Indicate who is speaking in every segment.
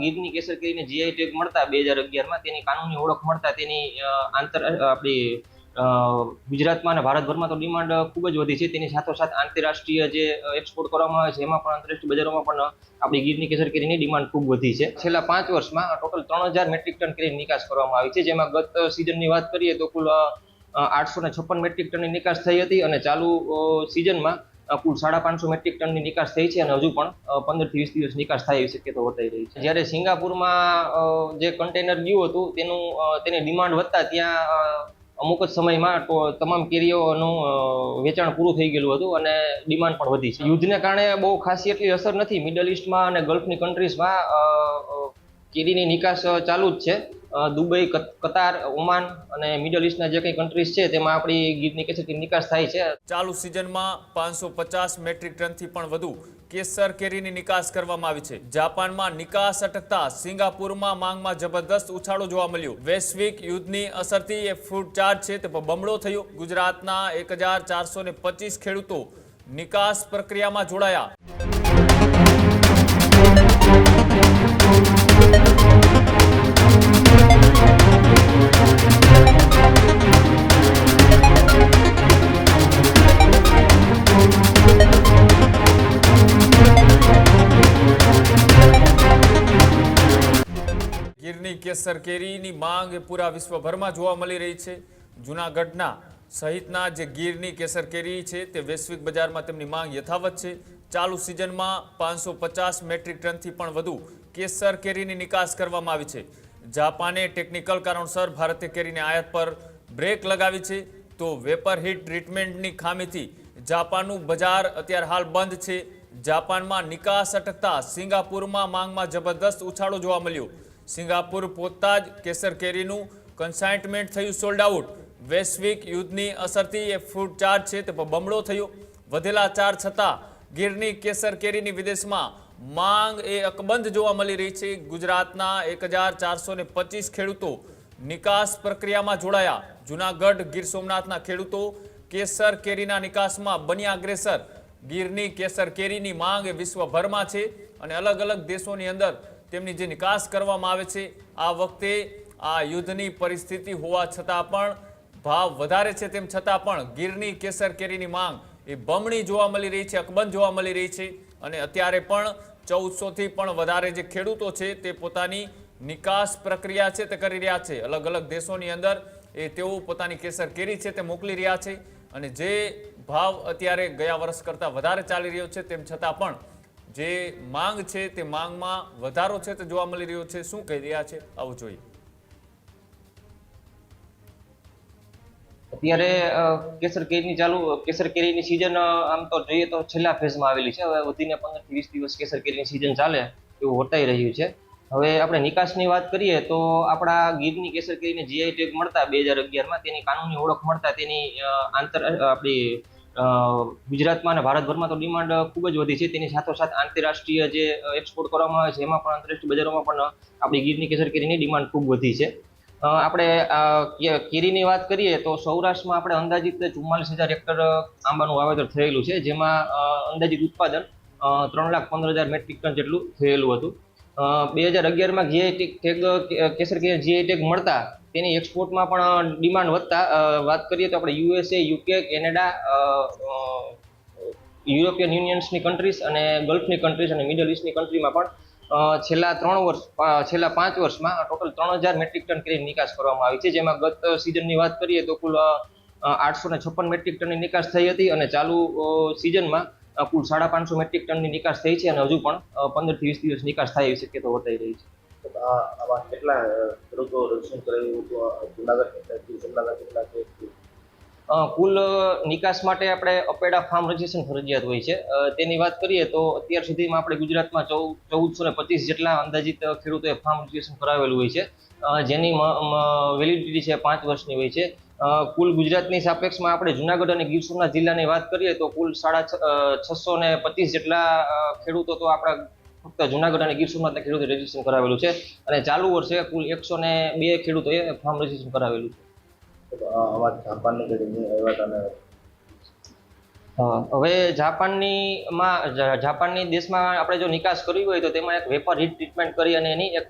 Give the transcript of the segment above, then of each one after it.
Speaker 1: ગીરની કેસર કેરીને GI tag મળતા 2011માં તેની કાનૂની ઓળખ મળતા તેની આપણી ગુજરાતમાં અને ભારતભરમાં તો ડિમાન્ડ ખૂબ જ વધી છે। તેની સાથોસાથ આંતરરાષ્ટ્રીય જે એક્સપોર્ટ કરવામાં આવે છે એમાં પણ આંતરરાષ્ટ્રીય બજારોમાં પણ આપણી ગીરની કેસર કેરીની ડિમાન્ડ ખૂબ વધી છે। છેલ્લા 5 વર્ષમાં ટોટલ 3000 મેટ્રિક ટન કેરીની નિકાસ કરવામાં આવી છે, જેમાં ગત સિઝનની વાત કરીએ તો કુલ 856 મેટ્રિક ટનની નિકાસ થઈ હતી અને ચાલુ સિઝનમાં કુલ 550 મેટ્રિક ટનની નિકાસ થઈ છે અને હજુ પણ 15 થી 20 દિવસ નિકાસ થાય એવી શક્યતા વર્તાઈ રહી છે। જ્યારે સિંગાપુરમાં જે કન્ટેનર ગયું હતું તેની ડિમાન્ડ વધતા ત્યાં અમુક જ સમયમાં તમામ કેરીઓનું વેચાણ પૂરું થઈ ગયેલું હતું અને ડિમાન્ડ પણ વધી છે। યુદ્ધને કારણે બહુ ખાસી એટલી અસર નથી। મિડલ ઈસ્ટમાં અને ગલ્ફની કન્ટ્રીઝમાં કેરીની નિકાસ ચાલુ જ છે। દુબઈ, કતાર, ઓમાન અને મિડલ ઈસ્ટના જે કંઈ કન્ટ્રીઝ છે તેમાં આપણી ગીરની કેસરની નિકાસ થાય છે।
Speaker 2: ચાલુ સિઝનમાં 550 મેટ્રિક ટનથી પણ વધુ કેસર કેરીની નિકાસ કરવામાં આવી છે। જાપાનમાં નિકાસ અટકતા સિંગાપુરમાં માંગમાં જબરદસ્ત ઉછાળો જોવા મળ્યો। વૈશ્વિક યુદ્ધની અસરથી એ ફૂડ ચાર્જ છે તે બમણો થયો। ગુજરાતના 1425 ખેડૂતો નિકાસ પ્રક્રિયામાં જોડાયા। ગીરની કેસર કેરીની માંગ પૂરા વિશ્વભરમાં જોવા મળી રહી છે। જૂનાગઢના સહિતના જે ગીરની કેસર કેરી છે તે વૈશ્વિક બજારમાં તેમની માંગ યથાવત છે। ચાલુ સિઝનમાં 550 મેટ્રિક ટનથી પણ વધુ કેસર કેરીની નિકાસ કરવામાં આવી છે। જાપાને ટેકનિકલ કારણોસર ભારતીય કેરીની આયાત પર બ્રેક લગાવી છે, તો વેપર હીટ ટ્રીટમેન્ટની ખામીથી જાપાનનું બજાર અત્યારે હાલ બંધ છે। જાપાનમાં નિકાસ અટકતા સિંગાપુરમાં માંગમાં જબરદસ્ત ઉછાળો જોવા મળ્યો। સિંગાપુર પહોંચતા જ કેસર કેરીનું કન્સાઇન્ટમેન્ટ થયું સોલ્ડ આઉટ। વૈશ્વિક યુદ્ધની અસરથી એ ફૂડ ચાર્જ છે તે બમણો થયો। વધેલા ચાર્જ છતાં ગીરની કેસર કેરીની વિદેશમાં માંગ એ અકબંધ જોવા મળી રહી છે। ગુજરાતના 1425 ખેડૂતો નિકાસ પ્રક્રિયામાં જોડાયા। જૂનાગઢ, ગીર સોમનાથના ખેડૂતો કેસર કેરીના નિકાસમાં બન્યા અગ્રેસર। ગીરની કેસર કેરીની માંગ એ વિશ્વભરમાં છે અને અલગ અલગ દેશોની અંદર તેમની જે નિકાસ કરવામાં આવે છે। આ વખતે આ યુદ્ધની પરિસ્થિતિ હોવા છતાં પણ ભાવ વધારે છે તેમ છતાં પણ ગીરની કેસર કેરીની માંગ એ બમણી જોવા મળી રહી છે, અકબંધ જોવા મળી રહી છે અને અત્યારે પણ 1400થી પણ વધારે જે ખેડૂતો છે તે પોતાની નિકાસ પ્રક્રિયા છે તે કરી રહ્યા છે। અલગ અલગ દેશોની અંદર એ તેઓ પોતાની કેસર કેરી છે તે મોકલી રહ્યા છે અને જે ભાવ અત્યારે ગયા વર્ષ કરતાં વધારે ચાલી રહ્યો છે તેમ છતાં પણ જે માંગ છે તે માંગમાં વધારો છે તે જોવા મળી રહ્યો છે। શું કહી રહ્યા છે આવું જોઈએ।
Speaker 1: અત્યારે કેસર કેરીની સિઝન આમ તો જોઈએ તો છેલ્લા ફેઝમાં આવેલી છે। હવે વધીને 15 થી 20 દિવસ કેસર કેરીની સિઝન ચાલે એવું વર્તાઈ રહ્યું છે। હવે આપણે નિકાસની વાત કરીએ તો આપણા ગીરની કેસર કેરીને જીઆઈ ટેગ મળતા 2011માં તેની કાનૂની ઓળખ મળતા તેની આપણી ગુજરાતમાં અને ભારતભરમાં તો ડિમાન્ડ ખૂબ જ વધી છે। તેની સાથોસાથ આંતરરાષ્ટ્રીય જે એક્સપોર્ટ કરવામાં આવે છે એમાં પણ આંતરરાષ્ટ્રીય બજારોમાં પણ આપણી ગીરની કેસર કેરીની ડિમાન્ડ ખૂબ વધી છે। આપણે કેરીની વાત કરીએ તો સૌરાષ્ટ્રમાં આપણે અંદાજિત 44,000 હેક્ટર આંબાનું વાવેતર થયેલું છે, જેમાં અંદાજિત ઉત્પાદન 3,15,000 મેટ્રિક ટન જેટલું થયેલું હતું। 2011માં જીઆઈ ટેગ કેસર કેરી જીઆઈ ટેગ મળતા તેની એક્સપોર્ટમાં પણ ડિમાન્ડ વધતા વાત કરીએ તો આપણે યુએસએ, યુકે, કેનેડા, યુરોપિયન યુનિયન્સની કન્ટ્રીઝ અને ગલ્ફની કન્ટ્રીઝ અને મિડલ ઈસ્ટની કન્ટ્રીમાં પણ છેલ્લા 5 વર્ષમાં ટોટલ 3000 મેટ્રિક ટન કેરીની નિકાસ કરવામાં આવી છે, જેમાં ગત સિઝનની વાત કરીએ તો કુલ 856 મેટ્રિક ટનની નિકાસ થઈ હતી અને ચાલુ સિઝનમાં કુલ 550 મેટ્રિક ટનની નિકાસ થઈ છે અને હજુ પણ 15 થી 20 દિવસ નિકાસ થાય એવી શક્યતા વર્તાઈ રહી છે।
Speaker 3: આવા કેટલા ખેડૂતો રજીસ્ટ્રેશન કરાવ્યું જૂનાગઢ કેટલા છે?
Speaker 1: કુલ નિકાસ માટે આપણે અપેડા ફાર્મ રજીસ્ટ્રેશન ફરજિયાત હોય છે। તેની વાત કરીએ તો અત્યાર સુધીમાં આપણે ગુજરાતમાં 1425 જેટલા અંદાજિત ખેડૂતોએ ફાર્મ રજીસ્ટ્રેશન કરાવેલું હોય છે, જેની વેલિડિટી છે 5 વર્ષની હોય છે। કુલ ગુજરાતની સાપેક્ષમાં આપણે જૂનાગઢ અને ગીર સોમનાથ જિલ્લાની વાત કરીએ તો કુલ 625 જેટલા ખેડૂતો તો આપણા ફક્ત જૂનાગઢ અને ગીર સોમનાથના ખેડૂતોએ રજીસ્ટ્રેશન કરાવેલું છે અને ચાલુ વર્ષે કુલ 102 ખેડૂતોએ ફાર્મ રજીસ્ટ્રેશન કરાવેલું છે।
Speaker 3: આવા જાપાનની કેરી આવ્યા હતા
Speaker 1: હવે જાપાનની દેશમાં આપણે જો નિકાસ કરવી હોય તો તેમાં એક વેપર હીટ ટ્રીટમેન્ટ કરી અને એની એક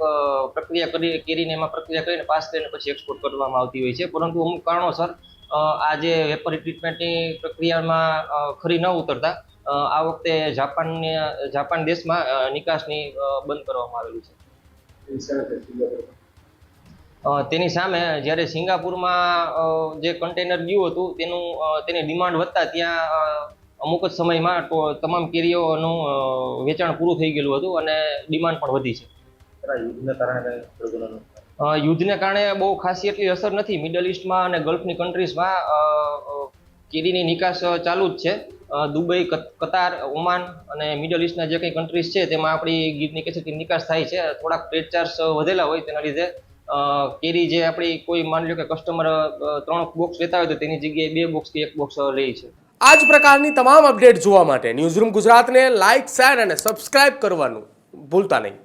Speaker 1: પ્રક્રિયા કરીને એમાં પ્રક્રિયા કરીને પાસ કરીને પછી એક્સપોર્ટ કરવામાં આવતી હોય છે. પરંતુ અમુક કારણોસર આ જે વેપર હીટ ટ્રીટમેન્ટની પ્રક્રિયામાં ખરી ન ઉતરતા આ વખતે જાપાન દેશમાં નિકાસની બંધ કરવામાં આવેલું છે. તેની સામે જ્યારે સિંગાપુરમાં જે કન્ટેનર ગયું હતું તેની ડિમાન્ડ વધતા ત્યાં અમુક જ સમયમાં તમામ કેરીઓનું વેચાણ પૂરું થઈ ગયેલું હતું અને ડિમાન્ડ પણ વધી છે. યુદ્ધને કારણે બહુ ખાસી એટલી અસર નથી. મિડલ ઇસ્ટમાં અને ગલ્ફની કન્ટ્રીઝમાં કેરીની નિકાસ ચાલુ જ છે. દુબઈ, કતાર, ઓમાન અને મિડલ ઇસ્ટના જે કંઈ કન્ટ્રીઝ છે તેમાં આપણી ગીરની કેસરની નિકાસ થાય છે. થોડાક ટ્રેડ ચાર્જ વધેલા હોય તેના લીધે કેરી જે આપણી કોઈ માની લો કે કસ્ટમર 3 બોક્સ લેતા હોય તો તેની જગ્યાએ 2 બોક્સ કે 1 બોક્સ લે છે.
Speaker 4: આ જ પ્રકારની તમામ અપડેટ જોવા માટે ન્યૂઝરૂમ ગુજરાતને લાઇક, શેર અને સબસ્ક્રાઇબ કરવાનું ભૂલતા નહીં.